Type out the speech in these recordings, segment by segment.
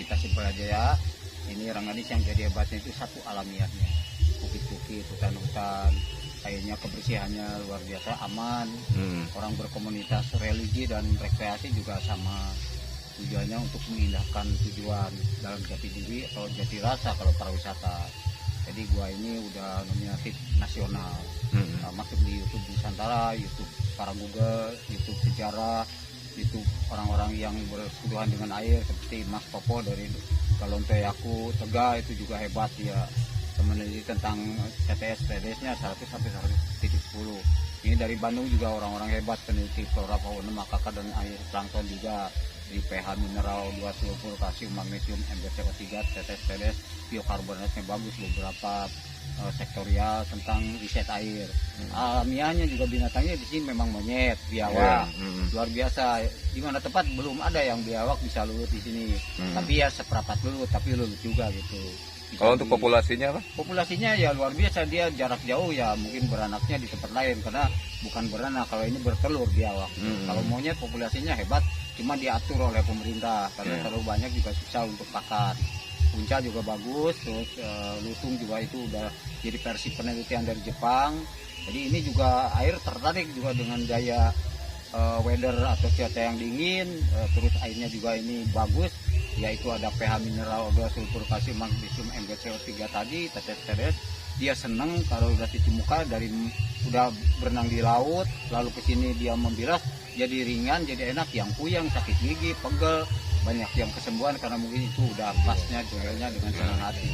kita simpel aja ya. Ini Rengganis yang jadi hebatnya itu satu alamiahnya, bukit-bukit, hutan-hutan, kayaknya kebersihannya luar biasa, aman. Orang berkomunitas religi dan rekreasi juga sama, tujuannya untuk mengindahkan tujuan dalam jati diri atau jati rasa kalau pariwisata. Jadi gua ini udah nominatif nasional, masuk di YouTube Nusantara, YouTube para Google, YouTube sejarah, YouTube orang-orang yang bersentuhan dengan air seperti Mas Popo dari Galontoyaku, Tega, itu juga hebat dia meneliti tentang TTS TDS-nya 100 sampai 100.10. Ini dari Bandung juga orang-orang hebat peneliti flora fauna makaka dan air plankton juga, di pH mineral 2 sulfur kalsium magnesium MgCO3 TTS TDS, biokarbonatnya bagus, beberapa sektorial tentang riset air. Alamiahnya juga binatangnya di sini memang monyet, biawak, luar biasa. Di mana tempat belum ada yang biawak bisa lulut di sini. Tapi ya seperempat lulut, tapi lulut juga gitu. Kalau untuk populasinya apa? Populasinya ya luar biasa, dia jarak jauh ya mungkin beranaknya di tempat lain karena bukan beranak, kalau ini bertelur biawak. Kalau monyet populasinya hebat, cuma diatur oleh pemerintah karena terlalu banyak juga susah untuk pakan. Punca juga bagus, terus lutung juga itu udah jadi versi penelitian dari Jepang. Jadi ini juga air tertarik juga dengan gaya weather atau cuaca yang dingin, terus airnya juga ini bagus, yaitu ada pH mineral 2 sulfur kalsium magnesium MgCO3 tadi, TTS. Dia seneng kalau udah cuci muka dari udah berenang di laut, lalu ke sini dia membilas, jadi ringan, jadi enak. Yang puyeng, sakit gigi, pegel, banyak yang kesembuhan karena mungkin itu udah pasnya jodohnya dengan senang hati.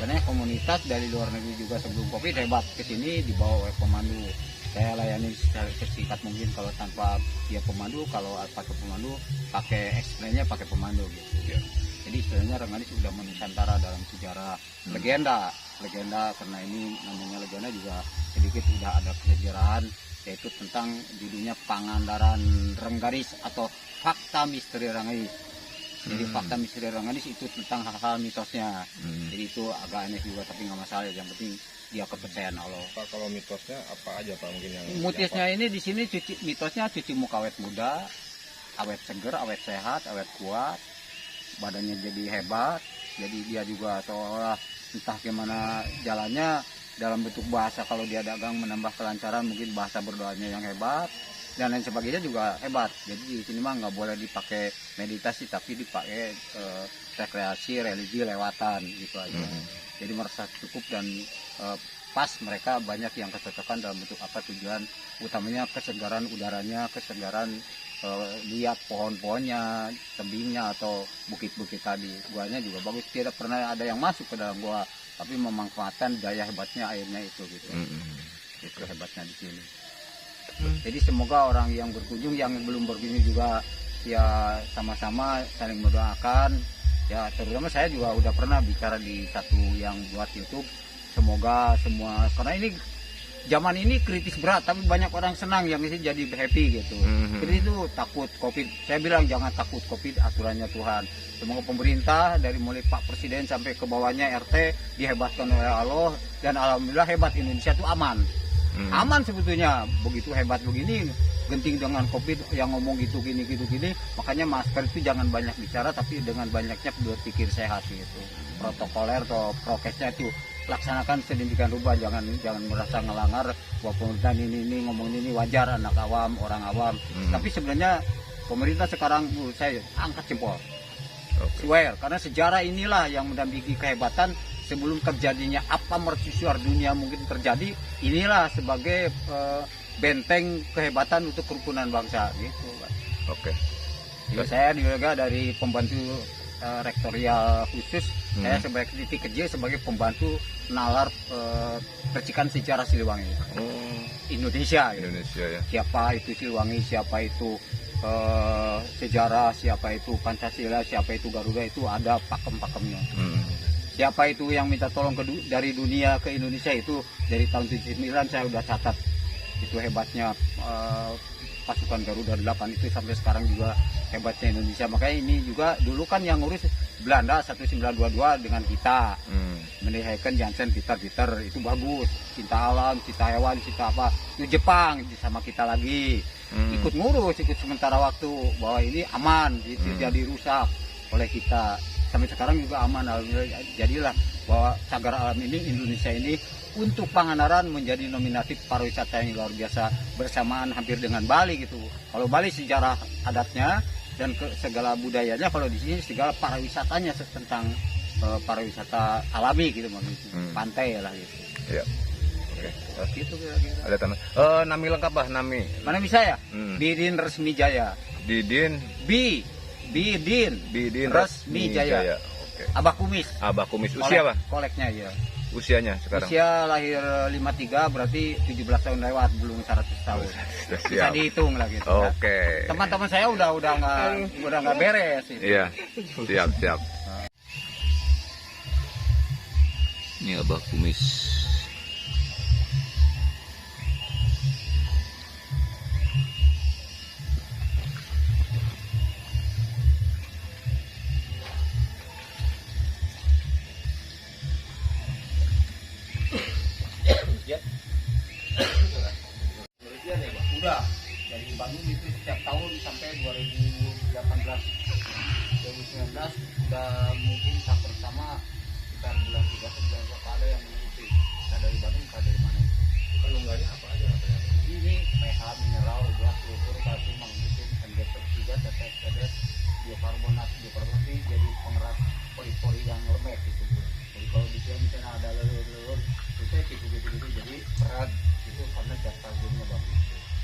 Banyak komunitas dari luar negeri juga sebelum Covid hebat ke sini dibawa oleh pemandu. Saya layani secara singkat mungkin, kalau tanpa dia pemandu, kalau pakai pemandu, pakai explainnya pakai pemandu gitu. Jadi istilahnya Rengganis sudah menusantara dalam sejarah legenda karena ini namanya legenda juga sedikit sudah ada kesejarahan, yaitu tentang judulnya Pangandaran Rengganis atau Fakta Misteri Rengganis. Jadi fakta misteri Rengganis itu tentang hal-hal mitosnya. Jadi itu agak aneh juga tapi nggak masalah, yang penting dia kepercayaan Allah. Pak, kalau mitosnya apa aja Pak mungkin yang mitosnya ini di sini mitosnya cuci muka awet muda, awet seger, awet sehat, awet kuat, badannya jadi hebat. Jadi dia juga seolah entah gimana jalannya dalam bentuk bahasa, kalau dia dagang menambah kelancaran, mungkin bahasa berdoanya yang hebat dan lain sebagainya juga hebat. Jadi di sini mah nggak boleh dipakai meditasi tapi dipakai rekreasi religi lewatan gitu aja. Jadi merasa cukup dan pas. Mereka banyak yang kecocokan dalam bentuk apa, tujuan utamanya kesegaran udaranya, kesegaran lihat pohon-pohonnya, tebingnya atau bukit-bukit tadi. Guanya juga bagus, tidak pernah ada yang masuk ke dalam gua, tapi memanfaatkan daya hebatnya airnya itu gitu. Itu hebatnya di sini. Jadi semoga orang yang berkunjung, yang belum berkunjung juga ya sama-sama saling mendoakan. Ya terutama saya juga udah pernah bicara di satu yang buat YouTube. Semoga semua, karena ini zaman ini kritis berat, tapi banyak orang senang yang ini jadi happy gitu. Jadi itu takut Covid. Saya bilang jangan takut Covid, aturannya Tuhan. Semoga pemerintah dari mulai Pak Presiden sampai ke bawahnya RT dihebatkan oleh Allah, dan alhamdulillah hebat, Indonesia itu aman. Aman sebetulnya, begitu hebat begini, genting dengan Covid yang ngomong gitu gini. Makanya masker itu jangan banyak bicara, tapi dengan banyaknya berpikir sehat gitu. Protokoler atau prokesnya itu laksanakan sedemikian rupa, jangan merasa ngelanggar bahwa pemerintah ini ngomong ini wajar, anak awam, orang awam. Tapi sebenarnya pemerintah sekarang menurut saya angkat jempol. Swear, karena sejarah inilah yang mendampingi kehebatan. Sebelum terjadinya apa mercusuar dunia mungkin terjadi, inilah sebagai benteng kehebatan untuk kerukunan bangsa gitu. Jadi saya juga dari pembantu rektorial khusus, saya sebagai titik kecil sebagai pembantu nalar percikan sejarah Siliwangi. Indonesia ya. Siapa itu Siliwangi, siapa itu sejarah, siapa itu Pancasila, siapa itu Garuda, itu ada pakem-pakemnya. Siapa itu yang minta tolong dari dunia ke Indonesia, itu dari tahun 79 saya udah catat. Itu hebatnya pasukan Garuda 8 itu sampai sekarang juga hebatnya Indonesia. Makanya ini juga dulu kan yang ngurus Belanda 1922 dengan kita. Menihaikan Jansen, Peter itu bagus. Cinta alam, cinta hewan, cinta apa. Itu Jepang sama kita lagi. Ikut ngurus, ikut sementara waktu bahwa ini aman, itu jadi rusak. oleh kita. Sampai sekarang juga aman, alhamdulillah. Jadilah bahwa cagar alam ini, Indonesia ini untuk Pangandaran menjadi nominatif pariwisata yang luar biasa bersamaan hampir dengan Bali gitu. Kalau Bali sejarah adatnya dan segala budayanya, kalau di sini segala pariwisatanya tentang pariwisata alami gitu, pantai lah gitu. Iya. Oke. Gitu kira-kira. Ada tanah. Nami lengkap bah, nami. Mana bisa ya? Bidin Resmi Jaya. Didin. Bidin Resmi Jaya. Oke. Abah Kumis. Abah Kumis. Usia bah? Koleknya ya. Usianya sekarang? Usia lahir 53, berarti 17 tahun lewat, belum 100 tahun. Bisa dihitung lah gitu. Oke. Teman-teman saya udah nggak beres itu. Iya. Siap. Ini Abah Kumis. Udah dari Bandung itu setiap tahun sampai 2019 udah mungkin tak bersama sekitar bulan 3 bulan berapa ada yang mengikuti. Kita dari Bandung, kita dari mana? Penungganya apa aja? Ini pH, mineral, gas, sulfur, kalsium, magnesium, NG3, tetes, tetes, biokarbonat ini jadi pengeras pori-pori yang lembek gitu. Jadi kalau di sini misalnya ada lelur-lelur, itu gitu, jadi berat itu karena gas kalsiumnya bagus.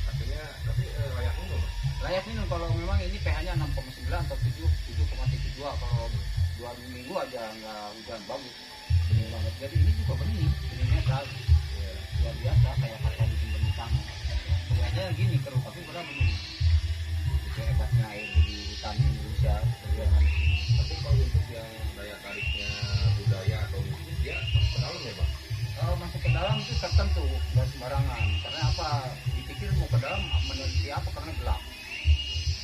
Artinya, tapi layak minum. Layak minum kalau memang ini pH-nya 6,9 atau 7,72, kalau 2 minggu aja nggak hujan bagus, bening banget. Jadi ini juga beningnya keras, luar biasa kayak kata disimpan di tanah. Kelihatannya gini keruh tapi benar bening. Itu hebatnya air di hutan Indonesia berjalan di sini. Tapi kalau untuk yang daya tariknya budaya atau musik, dia masuk ke dalam ya bang? Kalau masuk ke dalam itu tertentu, nggak sembarangan. Karena apa? Dipikir mau ke dalam meneliti apa, karena gelap.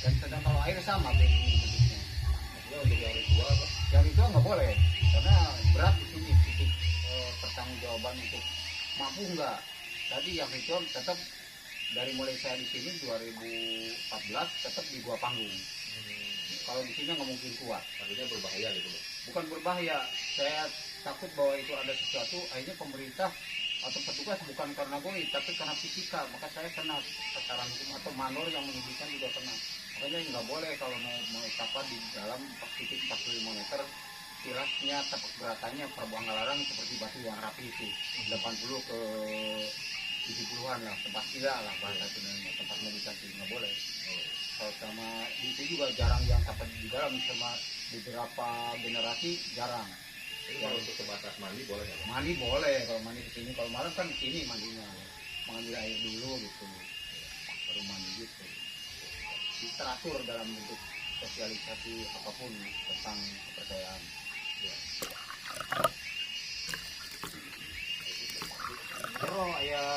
Dan sedang kalau air sama begini bentuknya. Maksudnya untuk yang ritual apa? Yang itu nggak boleh, karena berat di sini titik pertanggungjawaban untuk mampu nggak. Tadi yang ritual tetap dari mulai saya di sini 2014 tetap di Gua Panggung. Kalau di sini nggak mungkin kuat. Artinya berbahaya gitu bang? Bukan berbahaya, saya takut bahwa itu ada sesuatu. Akhirnya pemerintah atau petugas bukan karena goib tapi karena fisika, maka saya kena tataran hukum atau manor yang mengizinkan juga kena. Makanya nggak boleh kalau mau kapal di dalam 4,45 meter, tirasnya tapak beratannya perbuangan larang seperti batu yang rapi itu 80 ke 70-an lah, tempat gila lah bahasa sebenarnya, tempat meditasi nggak boleh. Kalau sama itu juga jarang yang dapat di dalam, sama beberapa generasi jarang. Jadi kalau untuk sebatas mandi boleh nggak bang? Mandi boleh kalau mandi di sini, kalau malam kan di sini mandinya, mengambil air dulu gitu, baru mandi gitu. Teratur dalam bentuk sosialisasi apapun tentang kepercayaan. Ya.